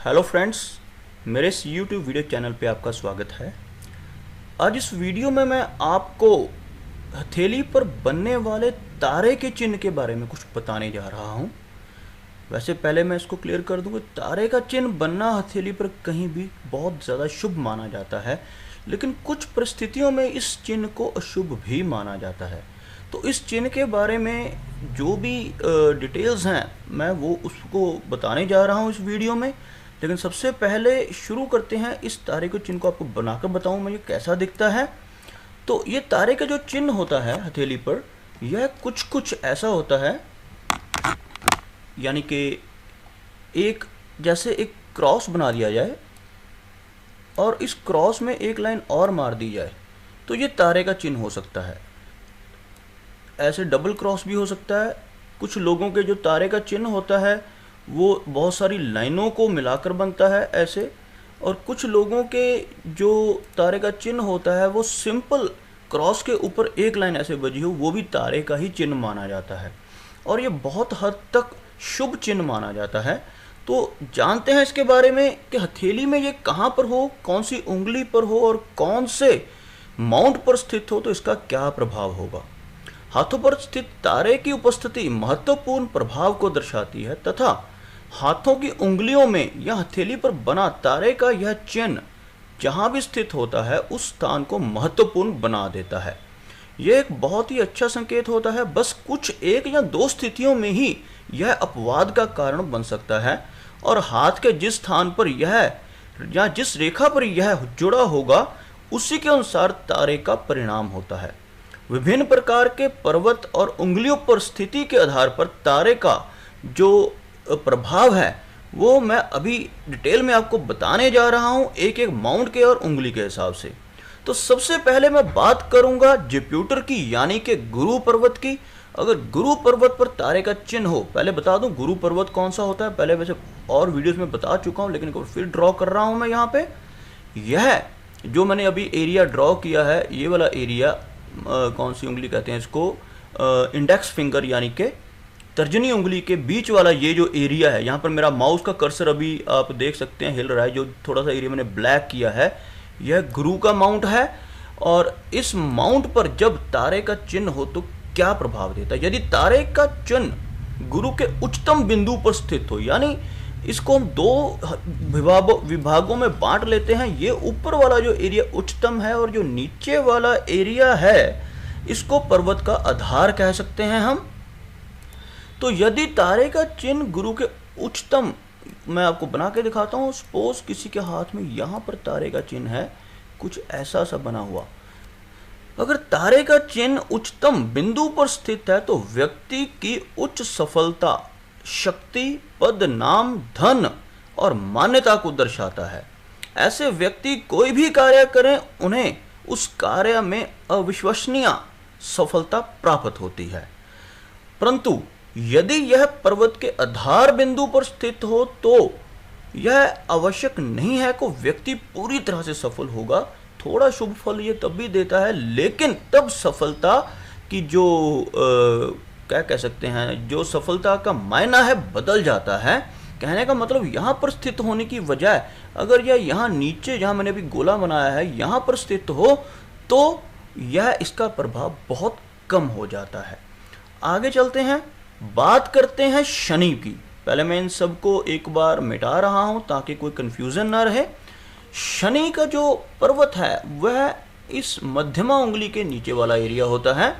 Hello friends, मेरे इस YouTube video channel पे आपका स्वागत है। आज इस वीडियो में मैं आपको हथेली पर बनने वाले तारे के चिन्ह के बारे में कुछ बताने जा रहा हूँ। वैसे पहले मैं इसको क्लियर कर दूँ कि तारे का चिन्ह बनना हथेली पर कहीं भी बहुत ज़्यादा शुभ माना जाता है, लेकिन कुछ परिस्थितियों में इस चिन्ह को अशुभ भी माना जाता है। तो इस चिन्ह के बारे में जो भी डिटेल्स हैं मैं वो उसको बताने जा रहा हूँ इस वीडियो में। लेकिन सबसे पहले शुरू करते हैं, इस तारे के चिन्ह को आपको बनाकर बताऊँ मैं ये कैसा दिखता है। तो ये तारे का जो चिन्ह होता है हथेली पर, यह कुछ ऐसा होता है, यानी कि एक जैसे एक क्रॉस बना दिया जाए और इस क्रॉस में एक लाइन और मार दी जाए तो ये तारे का चिन्ह हो सकता है। ऐसे डबल क्रॉस भी हो सकता है। कुछ लोगों के जो तारे का चिन्ह होता है वो बहुत सारी लाइनों को मिलाकर बनता है ऐसे, और कुछ लोगों के जो तारे का चिन्ह होता है वो सिंपल क्रॉस के ऊपर एक लाइन ऐसे बजी हो, वो भी तारे का ही चिन्ह माना जाता है और ये बहुत हद तक शुभ चिन्ह माना जाता है। तो जानते हैं इसके बारे में कि हथेली में ये कहाँ पर हो, कौन सी उंगली पर हो और कौन से माउंट पर स्थित हो तो इसका क्या प्रभाव होगा। हाथों पर स्थित तारे की उपस्थिति महत्वपूर्ण प्रभाव को दर्शाती है तथा हाथों की उंगलियों में या हथेली पर बना तारे का यह चिन्ह जहां भी स्थित होता है उस स्थान को महत्वपूर्ण बना देता है। यह एक बहुत ही अच्छा संकेत होता है। बस कुछ एक या दो स्थितियों में ही यह अपवाद का कारण बन सकता है और हाथ के जिस स्थान पर यह या जिस रेखा पर यह जुड़ा होगा उसी के अनुसार तारे का परिणाम होता है। विभिन्न प्रकार के पर्वत और उंगलियों पर स्थिति के आधार पर तारे का जो प्रभाव है वो मैं अभी डिटेल में आपको बताने जा रहा हूं, एक एक माउंट के और उंगली के हिसाब से। तो सबसे पहले मैं बात करूंगा जुपिटर की, यानी कि गुरु पर्वत की। अगर गुरु पर्वत पर तारे का चिन्ह हो, पहले बता दूं गुरु पर्वत कौन सा होता है, पहले वैसे और वीडियोस में बता चुका हूं लेकिन फिर ड्रॉ कर रहा हूं मैं यहाँ पे। यह जो मैंने अभी एरिया ड्रॉ किया है, ये वाला एरिया कौन सी उंगली कहते हैं इसको, इंडेक्स फिंगर यानी कि तर्जनी उंगली के बीच वाला ये जो एरिया है, यहाँ पर मेरा माउस का कर्सर अभी आप देख सकते हैं हिल रहा है, जो थोड़ा सा एरिया मैंने ब्लैक किया है यह गुरु का माउंट है। और इस माउंट पर जब तारे का चिन्ह हो तो क्या प्रभाव देता है। यदि तारे का चिन्ह गुरु के उच्चतम बिंदु पर स्थित हो, यानी इसको हम दो विभागों में बांट लेते हैं। ये ऊपर वाला जो एरिया उच्चतम है और जो नीचे वाला एरिया है इसको पर्वत का आधार कह सकते हैं हम। तो यदि तारे का चिन्ह गुरु के उच्चतम, मैं आपको बना के दिखाता हूँ, सपोज किसी के हाथ में यहाँ पर तारे का चिन्ह है कुछ ऐसा सा बना हुआ। अगर तारे का चिन्ह उच्चतम बिंदु पर स्थित है तो व्यक्ति की उच्च सफलता, शक्ति, पद, नाम, धन और मान्यता को दर्शाता है। ऐसे व्यक्ति कोई भी कार्य करें उन्हें उस कार्य में अविश्वसनीय सफलता प्राप्त होती है। परंतु यदि यह पर्वत के आधार बिंदु पर स्थित हो तो यह आवश्यक नहीं है कि व्यक्ति पूरी तरह से सफल होगा। थोड़ा शुभ फल ये तब भी देता है, लेकिन तब सफलता की जो क्या कह सकते हैं, जो सफलता का मायना है बदल जाता है। कहने का मतलब यहाँ पर स्थित होने की बजाय अगर यह यहाँ नीचे, जहाँ मैंने अभी गोला बनाया है, यहाँ पर स्थित हो तो यह इसका प्रभाव बहुत कम हो जाता है। आगे चलते हैं, बात करते हैं शनि की। पहले मैं इन सबको एक बार मिटा रहा हूं ताकि कोई कंफ्यूजन ना रहे। शनि का जो पर्वत है वह इस मध्यमा उंगली के नीचे वाला एरिया होता है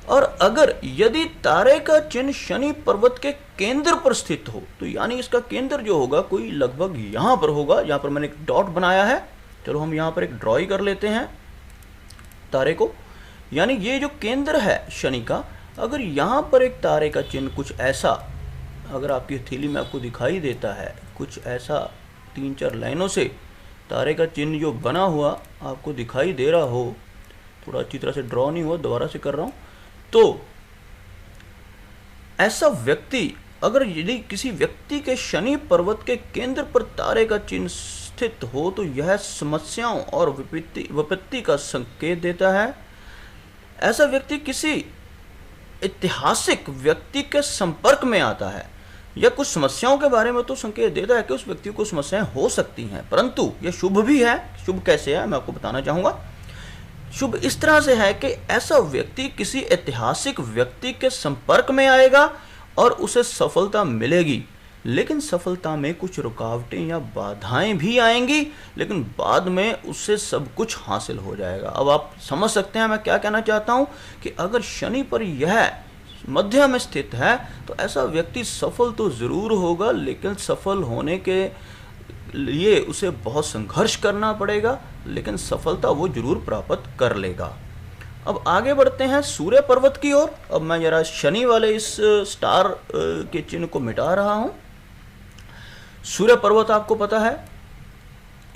और अगर यदि तारे का चिन्ह शनि पर्वत के केंद्र पर स्थित हो तो यानी इसका केंद्र जो होगा कोई लगभग यहाँ पर होगा। यहाँ पर मैंने एक डॉट बनाया है, चलो हम यहाँ पर एक ड्रॉ कर लेते हैं तारे को। यानी ये जो केंद्र है शनि का, अगर यहाँ पर एक तारे का चिन्ह कुछ ऐसा अगर आपकी हथेली में आपको दिखाई देता है, कुछ ऐसा 3-4 लाइनों से तारे का चिन्ह जो बना हुआ आपको दिखाई दे रहा हो, थोड़ा अच्छी तरह से ड्रॉ नहीं हुआ, दोबारा से कर रहा हूँ। तो ऐसा व्यक्ति, अगर यदि किसी व्यक्ति के शनि पर्वत के केंद्र पर तारे का चिन्ह स्थित हो तो यह समस्याओं और विपत्ति का संकेत देता है। ऐसा व्यक्ति किसी ऐतिहासिक व्यक्ति के संपर्क में आता है यह कुछ समस्याओं के बारे में तो संकेत देता है कि उस व्यक्ति को समस्याएं हो सकती हैं, परंतु यह शुभ भी है। शुभ कैसे है मैं आपको बताना चाहूँगा। शुभ इस तरह से है कि ऐसा व्यक्ति किसी ऐतिहासिक व्यक्ति के संपर्क में आएगा और उसे सफलता मिलेगी, लेकिन सफलता में कुछ रुकावटें या बाधाएं भी आएंगी, लेकिन बाद में उससे सब कुछ हासिल हो जाएगा। अब आप समझ सकते हैं मैं क्या कहना चाहता हूं कि अगर शनि पर यह मध्य में स्थित है तो ऐसा व्यक्ति सफल तो जरूर होगा, लेकिन सफल होने के लिए उसे बहुत संघर्ष करना पड़ेगा, लेकिन सफलता वो जरूर प्राप्त कर लेगा। अब आगे बढ़ते हैं सूर्य पर्वत की ओर। अब मैं जरा शनि वाले इस स्टार के चिन्ह को मिटा रहा हूं। सूर्य पर्वत आपको पता है,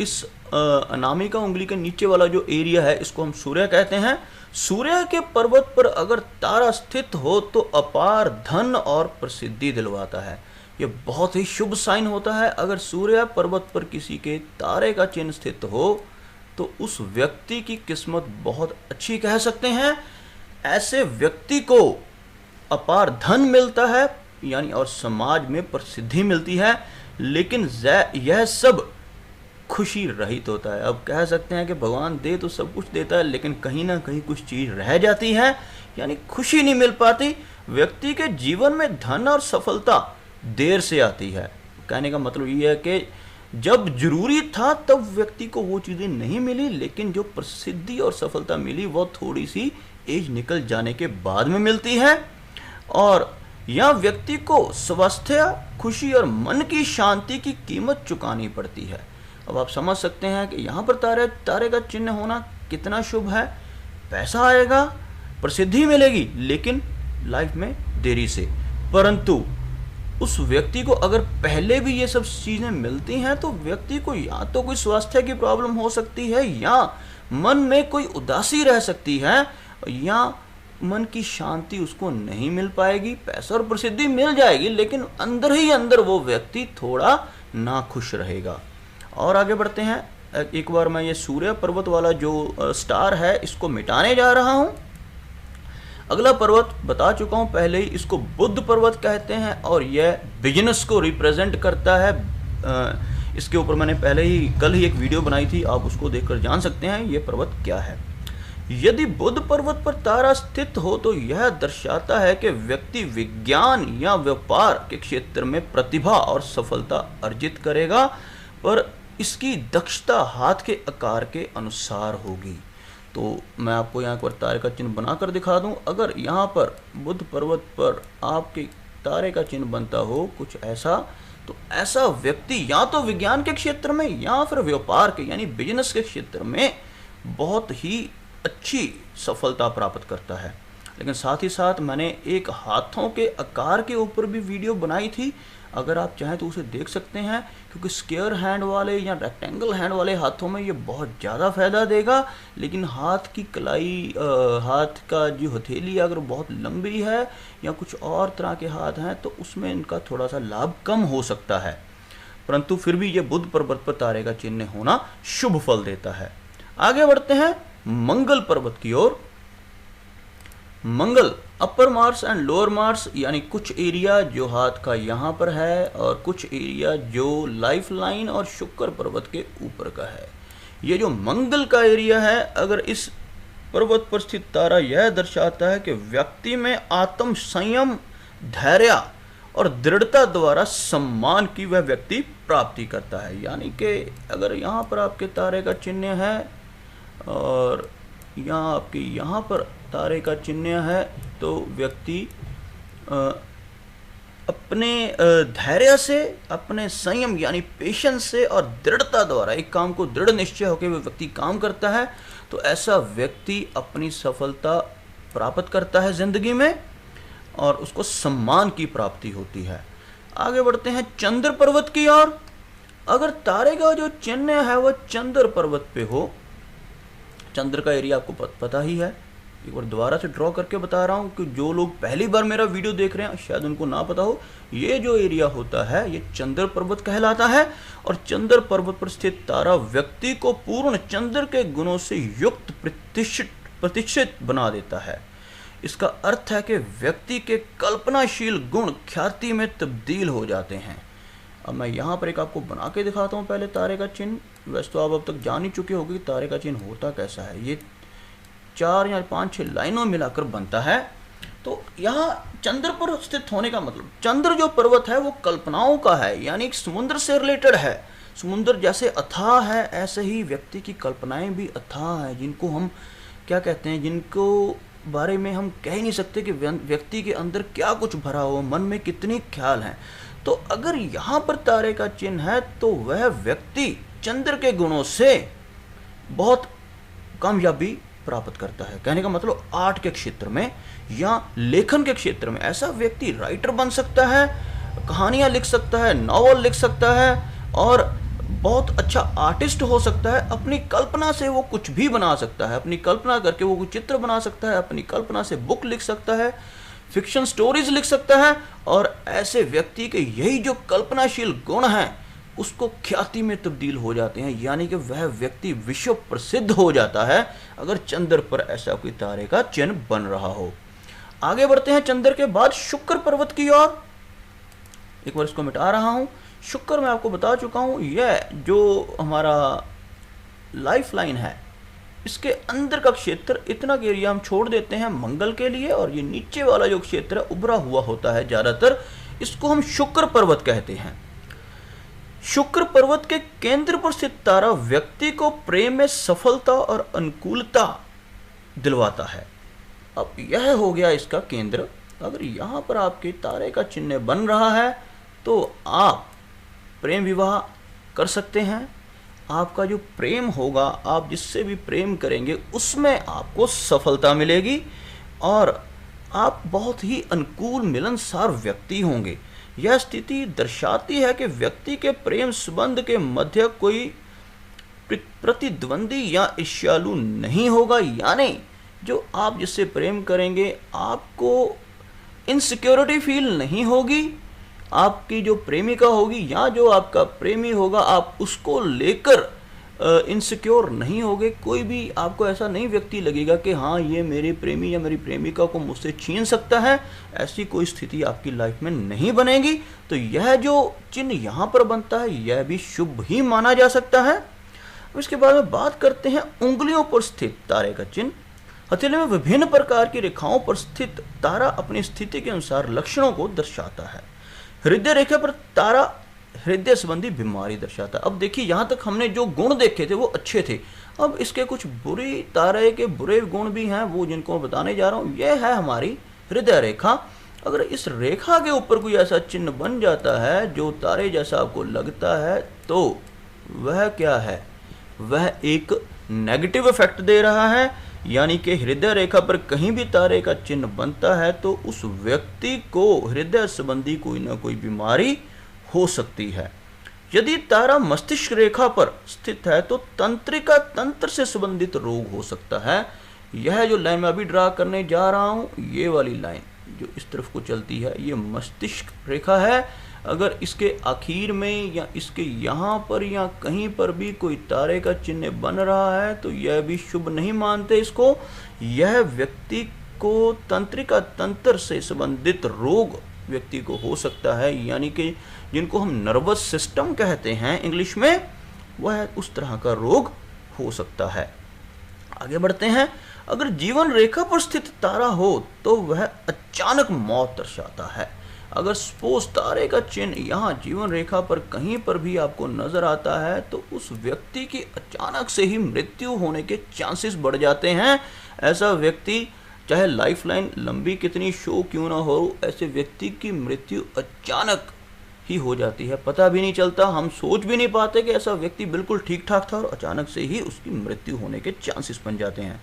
इस अनामिका उंगली के नीचे वाला जो एरिया है इसको हम सूर्य कहते हैं। सूर्य के पर्वत पर अगर तारा स्थित हो तो अपार धन और प्रसिद्धि दिलवाता है। यह बहुत ही शुभ साइन होता है। अगर सूर्य पर्वत पर किसी के तारे का चिन्ह स्थित हो तो उस व्यक्ति की किस्मत बहुत अच्छी कह सकते हैं। ऐसे व्यक्ति को अपार धन मिलता है यानी और समाज में प्रसिद्धि मिलती है, लेकिन यह सब खुशी रहित होता है। अब कह सकते हैं कि भगवान दे तो सब कुछ देता है, लेकिन कहीं ना कहीं कुछ चीज़ रह जाती है, यानी खुशी नहीं मिल पाती। व्यक्ति के जीवन में धन और सफलता देर से आती है। कहने का मतलब ये है कि जब जरूरी था तब व्यक्ति को वो चीज़ें नहीं मिली, लेकिन जो प्रसिद्धि और सफलता मिली वो थोड़ी सी एज निकल जाने के बाद में मिलती है। और यह व्यक्ति को स्वास्थ्य, खुशी और मन की शांति की कीमत चुकानी पड़ती है। अब आप समझ सकते हैं कि यहाँ पर तारे का चिन्ह होना कितना शुभ है। पैसा आएगा, प्रसिद्धि मिलेगी, लेकिन लाइफ में देरी से। परंतु उस व्यक्ति को अगर पहले भी ये सब चीज़ें मिलती हैं तो व्यक्ति को या तो कोई स्वास्थ्य की प्रॉब्लम हो सकती है, या मन में कोई उदासी रह सकती है, या मन की शांति उसको नहीं मिल पाएगी। पैसा और प्रसिद्धि मिल जाएगी, लेकिन अंदर ही अंदर वो व्यक्ति थोड़ा नाखुश रहेगा। और आगे बढ़ते हैं। एक बार मैं ये सूर्य पर्वत वाला जो स्टार है इसको मिटाने जा रहा हूँ। अगला पर्वत बता चुका हूँ पहले ही, इसको बुध पर्वत कहते हैं और यह बिजनेस को रिप्रेजेंट करता है। इसके ऊपर मैंने पहले ही कल ही एक वीडियो बनाई थी, आप उसको देखकर जान सकते हैं ये पर्वत क्या है। यदि बुध पर्वत पर तारा स्थित हो तो यह दर्शाता है कि व्यक्ति विज्ञान या व्यापार के क्षेत्र में प्रतिभा और सफलता अर्जित करेगा, पर इसकी दक्षता हाथ के आकार के अनुसार होगी। तो मैं आपको यहाँ पर तारे का चिन्ह बनाकर दिखा दूँ। अगर यहाँ पर बुध पर्वत पर आपके तारे का चिन्ह बनता हो कुछ ऐसा, तो ऐसा व्यक्ति या तो विज्ञान के क्षेत्र में या फिर व्यापार के यानी बिजनेस के क्षेत्र में बहुत ही अच्छी सफलता प्राप्त करता है। लेकिन साथ ही साथ मैंने एक हाथों के आकार के ऊपर भी वीडियो बनाई थी, अगर आप चाहें तो उसे देख सकते हैं, क्योंकि स्क्वायर हैंड वाले या रेक्टेंगल हैंड वाले हाथों में ये बहुत ज़्यादा फायदा देगा। लेकिन हाथ की कलाई, हाथ का जो हथेली अगर बहुत लंबी है या कुछ और तरह के हाथ हैं तो उसमें इनका थोड़ा सा लाभ कम हो सकता है, परंतु फिर भी ये बुध पर्वत पर तारे का चिन्ह होना शुभ फल देता है। आगे बढ़ते हैं मंगल पर्वत की ओर। मंगल अपर मार्स एंड लोअर मार्स यानी कुछ एरिया जो हाथ का यहाँ पर है और कुछ एरिया जो लाइफ लाइन और शुक्र पर्वत के ऊपर का है। ये जो मंगल का एरिया है, अगर इस पर्वत पर स्थित तारा यह दर्शाता है कि व्यक्ति में आत्म संयम, धैर्य और दृढ़ता द्वारा सम्मान की वह व्यक्ति प्राप्ति करता है। यानी कि अगर यहाँ पर आपके तारे का चिन्ह है और यहाँ आपके यहाँ पर तारे का चिन्ह है तो व्यक्ति अपने धैर्य से, अपने संयम यानी पेशेंस से और दृढ़ता द्वारा एक काम को दृढ़ निश्चय होकर वह व्यक्ति काम करता है, तो ऐसा व्यक्ति अपनी सफलता प्राप्त करता है जिंदगी में और उसको सम्मान की प्राप्ति होती है। आगे बढ़ते हैं चंद्र पर्वत की ओर। अगर तारे का जो चिन्ह है वह चंद्र पर्वत पे हो, चंद्र का एरिया आपको पता ही है, एक बार दोबारा से ड्रॉ करके बता रहा हूँ कि जो लोग पहली बार मेरा वीडियो देख रहे हैं शायद उनको ना पता हो। ये जो एरिया होता है ये चंद्र पर्वत कहलाता है और चंद्र पर्वत पर स्थित तारा व्यक्ति को पूर्ण चंद्र के गुणों से युक्त प्रतिष्ठित बना देता है। इसका अर्थ है कि व्यक्ति के कल्पनाशील गुण ख्याति में तब्दील हो जाते हैं। अब मैं यहाँ पर एक आपको बना के दिखाता हूँ पहले तारे का चिन्ह। वैसे तो आप अब तक जान ही चुके होंगे कि तारे का चिन्ह होता कैसा है। ये 4 या 5-6 लाइनों मिलाकर बनता है। तो यहाँ चंद्र पर स्थित होने का मतलब, चंद्र जो पर्वत है वो कल्पनाओं का है, यानी समुद्र से रिलेटेड है। समुद्र जैसे अथाह है, ऐसे ही व्यक्ति की कल्पनाएं भी अथाह हैं, जिनको हम क्या कहते हैं, जिनको बारे में हम कह ही नहीं सकते कि व्यक्ति के अंदर क्या कुछ भरा हो, मन में कितने ख्याल हैं। तो अगर यहाँ पर तारे का चिन्ह है तो वह व्यक्ति चंद्र के गुणों से बहुत कामयाबी प्राप्त करता है। कहने का मतलब आर्ट के क्षेत्र में या लेखन के क्षेत्र में ऐसा व्यक्ति राइटर बन सकता है, कहानियाँ लिख सकता है, नॉवल लिख सकता है और बहुत अच्छा आर्टिस्ट हो सकता है। अपनी कल्पना से वो कुछ भी बना सकता है, अपनी कल्पना करके वो कोई चित्र बना सकता है, अपनी कल्पना से बुक लिख सकता है, फिक्शन स्टोरीज लिख सकता है। और ऐसे व्यक्ति के यही जो कल्पनाशील गुण हैं उसको ख्याति में तब्दील हो जाते हैं, यानी कि वह व्यक्ति विश्व प्रसिद्ध हो जाता है अगर चंद्र पर ऐसा कोई तारे का चिन्ह बन रहा हो। आगे बढ़ते हैं चंद्र के बाद शुक्र पर्वत की ओर। एक बार इसको मिटा रहा हूं। शुक्र मैं आपको बता चुका हूं, यह जो हमारा लाइफ लाइन है इसके अंदर का क्षेत्र, इतना के एरिया हम छोड़ देते हैं मंगल के लिए, और ये नीचे वाला जो क्षेत्र है उभरा हुआ होता है ज्यादातर, इसको हम शुक्र पर्वत कहते हैं। शुक्र पर्वत के केंद्र पर स्थित तारा व्यक्ति को प्रेम में सफलता और अनुकूलता दिलवाता है। अब यह हो गया इसका केंद्र। अगर यहाँ पर आपके तारे का चिन्ह बन रहा है तो आप प्रेम विवाह कर सकते हैं। आपका जो प्रेम होगा, आप जिससे भी प्रेम करेंगे उसमें आपको सफलता मिलेगी और आप बहुत ही अनुकूल मिलनसार व्यक्ति होंगे। यह स्थिति दर्शाती है कि व्यक्ति के प्रेम संबंध के मध्य कोई प्रतिद्वंदी या ईर्ष्यालु नहीं होगा, यानी जो आप जिससे प्रेम करेंगे आपको इनसिक्योरिटी फील नहीं होगी। आपकी जो प्रेमिका होगी या जो आपका प्रेमी होगा, आप उसको लेकर इनसिक्योर नहीं होगे। कोई भी आपको ऐसा नहीं व्यक्ति लगेगा कि हाँ ये मेरे प्रेमी या मेरी प्रेमिका को मुझसे छीन सकता है, ऐसी कोई स्थिति आपकी लाइफ में नहीं बनेगी। तो यह जो चिन्ह यहाँ पर बनता है यह भी शुभ ही माना जा सकता है। इसके बाद में बात करते हैं उंगलियों पर स्थित तारे का चिन्ह। हथेली में विभिन्न प्रकार की रेखाओं पर स्थित तारा अपनी स्थिति के अनुसार लक्षणों को दर्शाता है। हृदय रेखा पर तारा हृदय संबंधी बीमारी दर्शाता है। अब देखिए यहाँ तक हमने जो गुण देखे थे वो अच्छे थे, अब इसके कुछ बुरी तारे के बुरे गुण भी हैं, वो जिनको मैं बताने जा रहा हूँ। यह है हमारी हृदय रेखा। अगर इस रेखा के ऊपर कोई ऐसा चिन्ह बन जाता है जो तारे जैसा आपको लगता है तो वह क्या है, वह एक नेगेटिव इफेक्ट दे रहा है। यानी कि हृदय रेखा पर कहीं भी तारे का चिन्ह बनता है तो उस व्यक्ति को हृदय संबंधी कोई ना कोई बीमारी हो सकती है। यदि तारा मस्तिष्क रेखा पर स्थित है तो तंत्रिका तंत्र से संबंधित रोग हो सकता है। यह जो लाइन मैं अभी ड्रा करने जा रहा हूँ, ये वाली लाइन जो इस तरफ को चलती है, ये मस्तिष्क रेखा है। अगर इसके आखिर में या इसके यहाँ पर या कहीं पर भी कोई तारे का चिन्ह बन रहा है तो यह भी शुभ नहीं मानते इसको। यह व्यक्ति को तंत्रिका तंत्र से संबंधित रोग व्यक्ति को हो सकता है, यानी कि जिनको हम नर्वस सिस्टम कहते हैं इंग्लिश में, वह उस तरह का रोग हो सकता है। आगे बढ़ते हैं। अगर जीवन रेखा पर स्थित तारा हो तो वह अचानक मौत दर्शाता है। अगर सपोज तारे का चिन्ह यहाँ जीवन रेखा पर कहीं पर भी आपको नजर आता है तो उस व्यक्ति की अचानक से ही मृत्यु होने के चांसेस बढ़ जाते हैं। ऐसा व्यक्ति चाहे लाइफ लाइन लंबी कितनी शो क्यों ना हो, ऐसे व्यक्ति की मृत्यु अचानक ही हो जाती है, पता भी नहीं चलता। हम सोच भी नहीं पाते कि ऐसा व्यक्ति बिल्कुल ठीक ठाक था और अचानक से ही उसकी मृत्यु होने के चांसेस बन जाते हैं।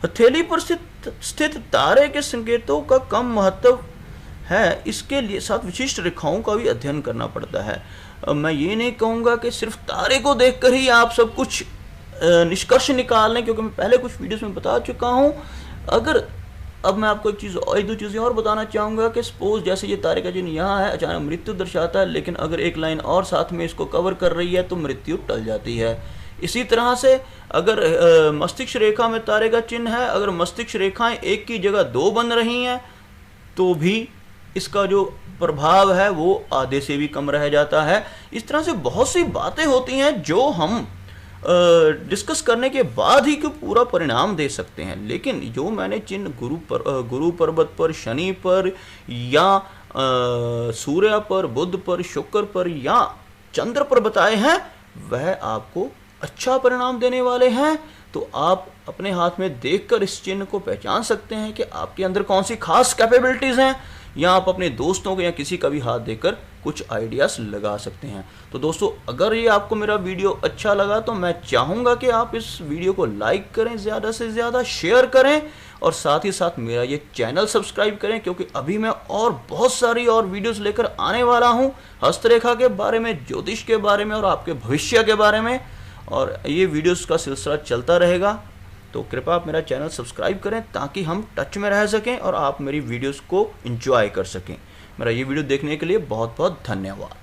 हथेली पर स्थित तारे के संकेतों का कम महत्व है, इसके लिए साथ विशिष्ट रेखाओं का भी अध्ययन करना पड़ता है। मैं ये नहीं कहूँगा कि सिर्फ तारे को देखकर ही आप सब कुछ निष्कर्ष निकाल लें, क्योंकि मैं पहले कुछ वीडियोस में बता चुका हूँ। अगर अब मैं आपको एक दो चीज़ें और बताना चाहूँगा कि सपोज जैसे ये तारे का चिन्ह यहाँ है, अचानक मृत्यु दर्शाता है, लेकिन अगर एक लाइन और साथ में इसको कवर कर रही है तो मृत्यु टल जाती है। इसी तरह से अगर मस्तिष्क रेखा में तारे का चिन्ह है, अगर मस्तिष्क रेखाएं एक की जगह दो बन रही हैं तो भी इसका जो प्रभाव है वो आधे से भी कम रह जाता है। इस तरह से बहुत सी बातें होती हैं जो हम डिस्कस करने के बाद ही पूरा परिणाम दे सकते हैं। लेकिन जो मैंने चिन्ह गुरु पर्वत पर, शनि पर या सूर्य पर, बुध पर, शुक्र पर या चंद्र पर बताए हैं वह आपको अच्छा परिणाम देने वाले हैं। तो आप अपने हाथ में देखकर इस चिन्ह को पहचान सकते हैं कि आपके अंदर कौन सी खास कैपेबिलिटीज़ हैं, या आप अपने दोस्तों को या किसी का भी हाथ देकर कुछ आइडियाज़ लगा सकते हैं। तो दोस्तों, अगर ये आपको मेरा वीडियो अच्छा लगा तो मैं चाहूँगा कि आप इस वीडियो को लाइक करें, ज़्यादा से ज़्यादा शेयर करें और साथ ही साथ मेरा ये चैनल सब्सक्राइब करें, क्योंकि अभी मैं और बहुत सारी और वीडियोस लेकर आने वाला हूँ हस्तरेखा के बारे में, ज्योतिष के बारे में और आपके भविष्य के बारे में, और ये वीडियोस का सिलसिला चलता रहेगा। तो कृपया आप मेरा चैनल सब्सक्राइब करें ताकि हम टच में रह सकें और आप मेरी वीडियोस को एंजॉय कर सकें। मेरा ये वीडियो देखने के लिए बहुत बहुत धन्यवाद।